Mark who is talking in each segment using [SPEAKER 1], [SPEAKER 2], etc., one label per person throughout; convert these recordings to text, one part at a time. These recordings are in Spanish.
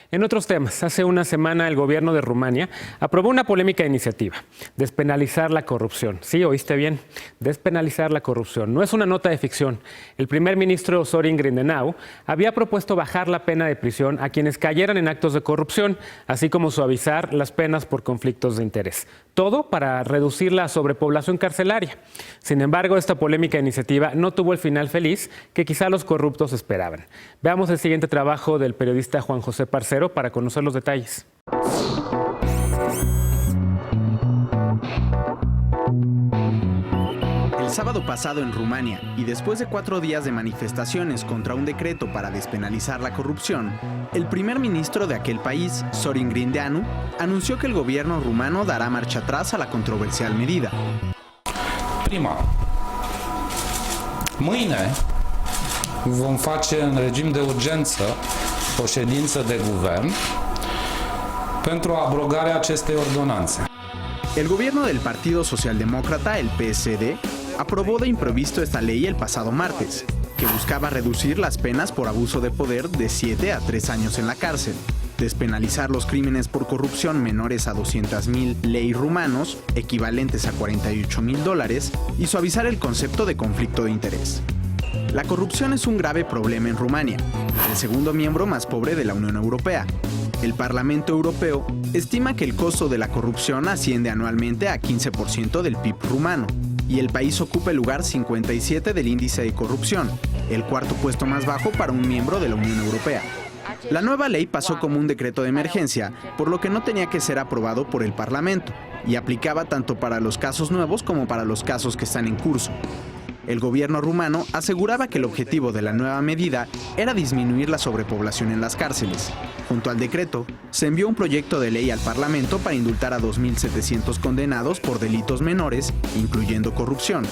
[SPEAKER 1] En otros temas, hace una semana el gobierno de Rumania aprobó una polémica iniciativa, despenalizar la corrupción. Sí, oíste bien, despenalizar la corrupción. No es una nota de ficción. El primer ministro Sorin Grindeanu había propuesto bajar la pena de prisión a quienes cayeran en actos de corrupción, así como suavizar las penas por conflictos de interés. Todo para reducir la sobrepoblación carcelaria. Sin embargo, esta polémica iniciativa no tuvo el final feliz que quizá los corruptos esperaban. Veamos el siguiente trabajo del periodista Juan José Parcero para conocer los detalles.
[SPEAKER 2] El sábado pasado en Rumania, y después de 4 días de manifestaciones contra un decreto para despenalizar la corrupción, el primer ministro de aquel país, Sorin Grindeanu, anunció que el gobierno rumano dará marcha atrás a la controversial medida.
[SPEAKER 3] Prima, mâine vom face în regim de urgență o ședință de guvern pentru abrogarea acestei ordonanțe.
[SPEAKER 2] El gobierno del Partido Socialdemócrata, el PSD, aprobó de improviso esta ley el pasado martes, que buscaba reducir las penas por abuso de poder de 7 a 3 años en la cárcel, despenalizar los crímenes por corrupción menores a 200.000 lei rumanos, equivalentes a $48.000, y suavizar el concepto de conflicto de interés. La corrupción es un grave problema en Rumania, el segundo miembro más pobre de la Unión Europea. El Parlamento Europeo estima que el costo de la corrupción asciende anualmente a 15% del PIB rumano, y el país ocupa el lugar 57 del índice de corrupción, el cuarto puesto más bajo para un miembro de la Unión Europea. La nueva ley pasó como un decreto de emergencia, por lo que no tenía que ser aprobado por el Parlamento, y aplicaba tanto para los casos nuevos como para los casos que están en curso. El gobierno rumano aseguraba que el objetivo de la nueva medida era disminuir la sobrepoblación en las cárceles. Junto al decreto, se envió un proyecto de ley al Parlamento para indultar a 2.700 condenados por delitos menores, incluyendo corrupción.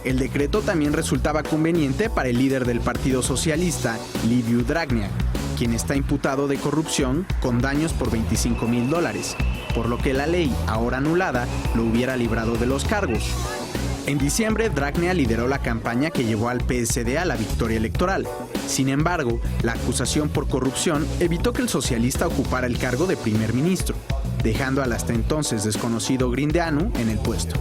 [SPEAKER 2] El decreto también resultaba conveniente para el líder del Partido Socialista, Liviu Dragnea, quien está imputado de corrupción con daños por $25.000, por lo que la ley, ahora anulada, lo hubiera librado de los cargos. En diciembre, Dragnea lideró la campaña que llevó al PSD a la victoria electoral. Sin embargo, la acusación por corrupción evitó que el socialista ocupara el cargo de primer ministro, dejando al hasta entonces desconocido Grindeanu en el puesto.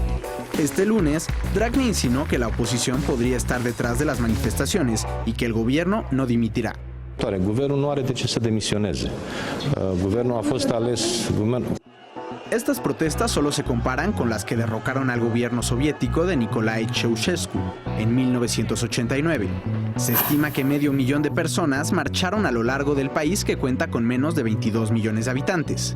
[SPEAKER 2] Este lunes, Dragnea insinuó que la oposición podría estar detrás de las manifestaciones y que el gobierno no dimitirá.
[SPEAKER 4] Guvernul nu are de ce să demisioneze. Guvernul a fost ales.
[SPEAKER 2] Estas protestas solo se comparan con las que derrocaron al gobierno soviético de Nicolae Ceausescu en 1989. Se estima que 500.000 de personas marcharon a lo largo del país, que cuenta con menos de 22 millones de habitantes.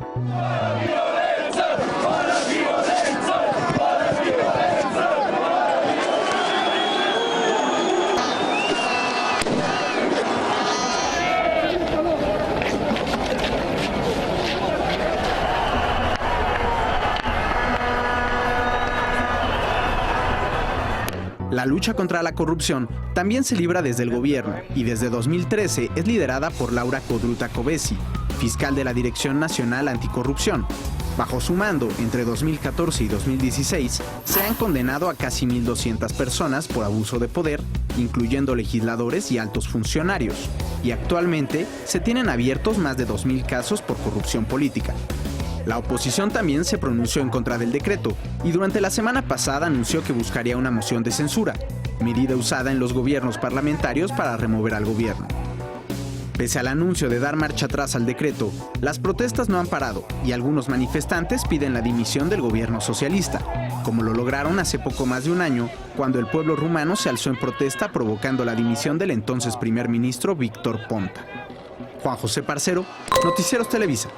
[SPEAKER 2] La lucha contra la corrupción también se libra desde el gobierno, y desde 2013 es liderada por Laura Codruta-Kövesi, fiscal de la Dirección Nacional Anticorrupción. Bajo su mando, entre 2014 y 2016, se han condenado a casi 1.200 personas por abuso de poder, incluyendo legisladores y altos funcionarios, y actualmente se tienen abiertos más de 2.000 casos por corrupción política. La oposición también se pronunció en contra del decreto y durante la semana pasada anunció que buscaría una moción de censura, medida usada en los gobiernos parlamentarios para remover al gobierno. Pese al anuncio de dar marcha atrás al decreto, las protestas no han parado y algunos manifestantes piden la dimisión del gobierno socialista, como lo lograron hace poco más de un año, cuando el pueblo rumano se alzó en protesta provocando la dimisión del entonces primer ministro Victor Ponta. Juan José Parcero, Noticieros Televisa.